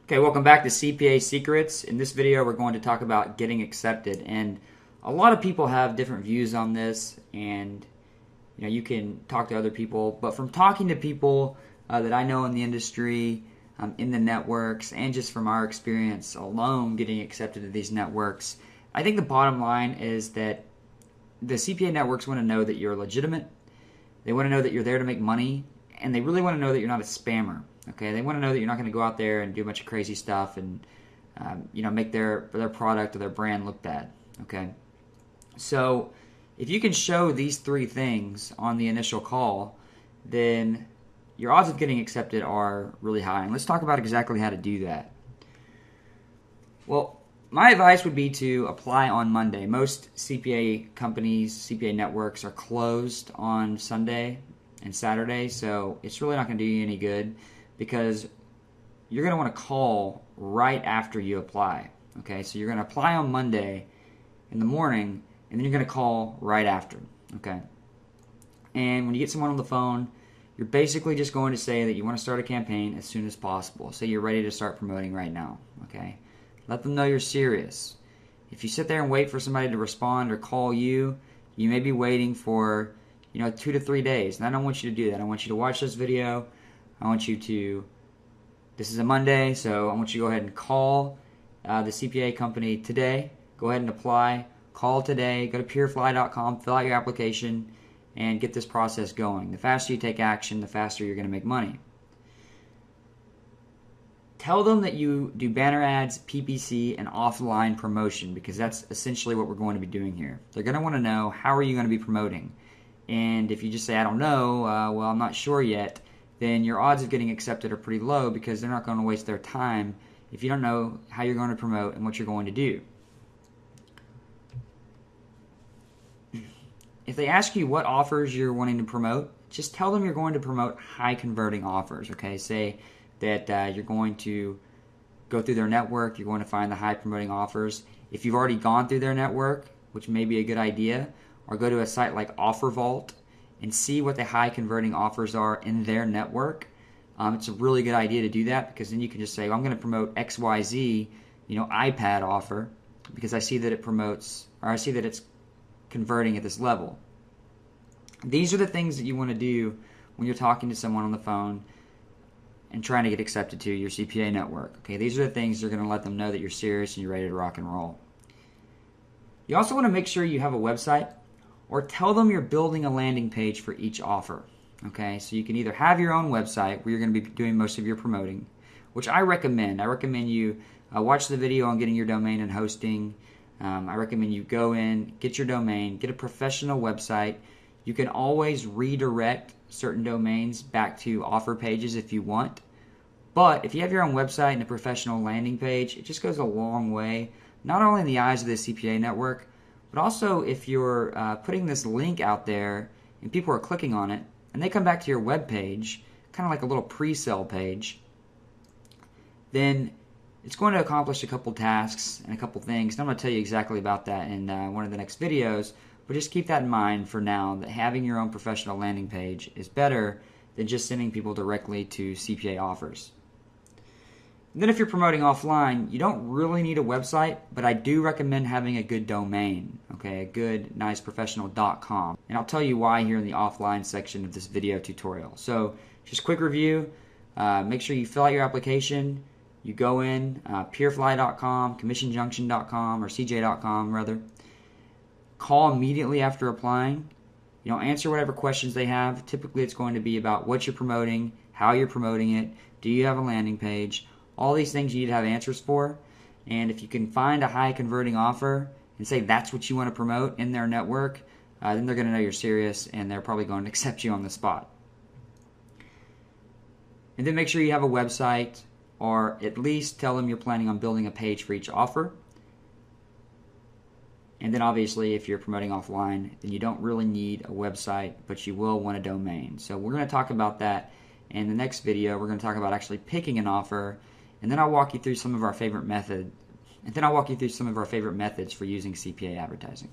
Okay, welcome back to CPA Secrets. In this video, we're going to talk about getting accepted. And a lot of people have different views on this, and you can talk to other people. But from talking to people that I know in the industry, in the networks, and just from our experience alone getting accepted to these networks, I think the bottom line is that the CPA networks want to know that you're legitimate. They want to know that you're there to make money, and they really want to know that you're not a spammer. Okay, they want to know that you're not going to go out there and do a bunch of crazy stuff and make their product or their brand look bad. Okay, so if you can show these three things on the initial call, then your odds of getting accepted are really high. And let's talk about exactly how to do that. Well, my advice would be to apply on Monday. Most CPA companies, CPA networks are closed on Sunday and Saturday, so it's really not going to do you any good, because you're going to want to call right after you apply. Okay, so you're going to apply on Monday in the morning, and then you're going to call right after. Okay, and when you get someone on the phone, you're basically just going to say that you want to start a campaign as soon as possible. Say you're ready to start promoting right now. Okay, let them know you're serious. If you sit there and wait for somebody to respond or call you, you may be waiting for 2 to 3 days, and I don't want you to do that. I want you to watch this video. I want you to, this is a Monday, so I want you to go ahead and call the CPA company today. Go ahead and apply. Call today. Go to purefly.com, fill out your application, and get this process going. The faster you take action, the faster you're going to make money. Tell them that you do banner ads, PPC, and offline promotion, because that's essentially what we're going to be doing here. They're going to want to know, how are you going to be promoting? And if you just say, I don't know, well, I'm not sure yet, then your odds of getting accepted are pretty low, because they're not going to waste their time if you don't know how you're going to promote and what you're going to do. If they ask you what offers you're wanting to promote, just tell them you're going to promote high converting offers. Okay, say that you're going to go through their network, you're going to find the high promoting offers. If you've already gone through their network, which may be a good idea, or go to a site like Offer Vault and see what the high converting offers are in their network. It's a really good idea to do that, because then you can just say, well, I'm going to promote XYZ, iPad offer, because I see that it promotes, or I see that it's converting at this level. These are the things that you want to do when you're talking to someone on the phone and trying to get accepted to your CPA network. Okay, these are the things that are going to let them know that you're serious and you're ready to rock and roll. You also want to make sure you have a website, or tell them you're building a landing page for each offer. Okay, so you can either have your own website where you're going to be doing most of your promoting, which I recommend. I recommend you watch the video on getting your domain and hosting. I recommend you go in, get your domain, get a professional website. You can always redirect certain domains back to offer pages if you want. But if you have your own website and a professional landing page, it just goes a long way, not only in the eyes of the CPA network, but also if you're putting this link out there and people are clicking on it and they come back to your web page, kind of like a little pre-sale page, then it's going to accomplish a couple tasks and a couple things. And I'm going to tell you exactly about that in one of the next videos, but just keep that in mind for now, that having your own professional landing page is better than just sending people directly to CPA offers. And then if you're promoting offline, you don't really need a website, but I do recommend having a good domain, okay, a good, nice, professional.com. And I'll tell you why here in the offline section of this video tutorial. So just quick review, make sure you fill out your application. You go in, purefly.com, commissionjunction.com, or cj.com rather. Call immediately after applying. Answer whatever questions they have. Typically it's going to be about what you're promoting, how you're promoting it, do you have a landing page. All these things you need to have answers for. And if you can find a high converting offer and say that's what you want to promote in their network, then they're going to know you're serious, and they're probably going to accept you on the spot. And then make sure you have a website, or at least tell them you're planning on building a page for each offer. And then obviously if you're promoting offline, then you don't really need a website, but you will want a domain. So we're going to talk about that in the next video. We're going to talk about actually picking an offer, and then I'll walk you through some of our favorite methods for using CPA advertising.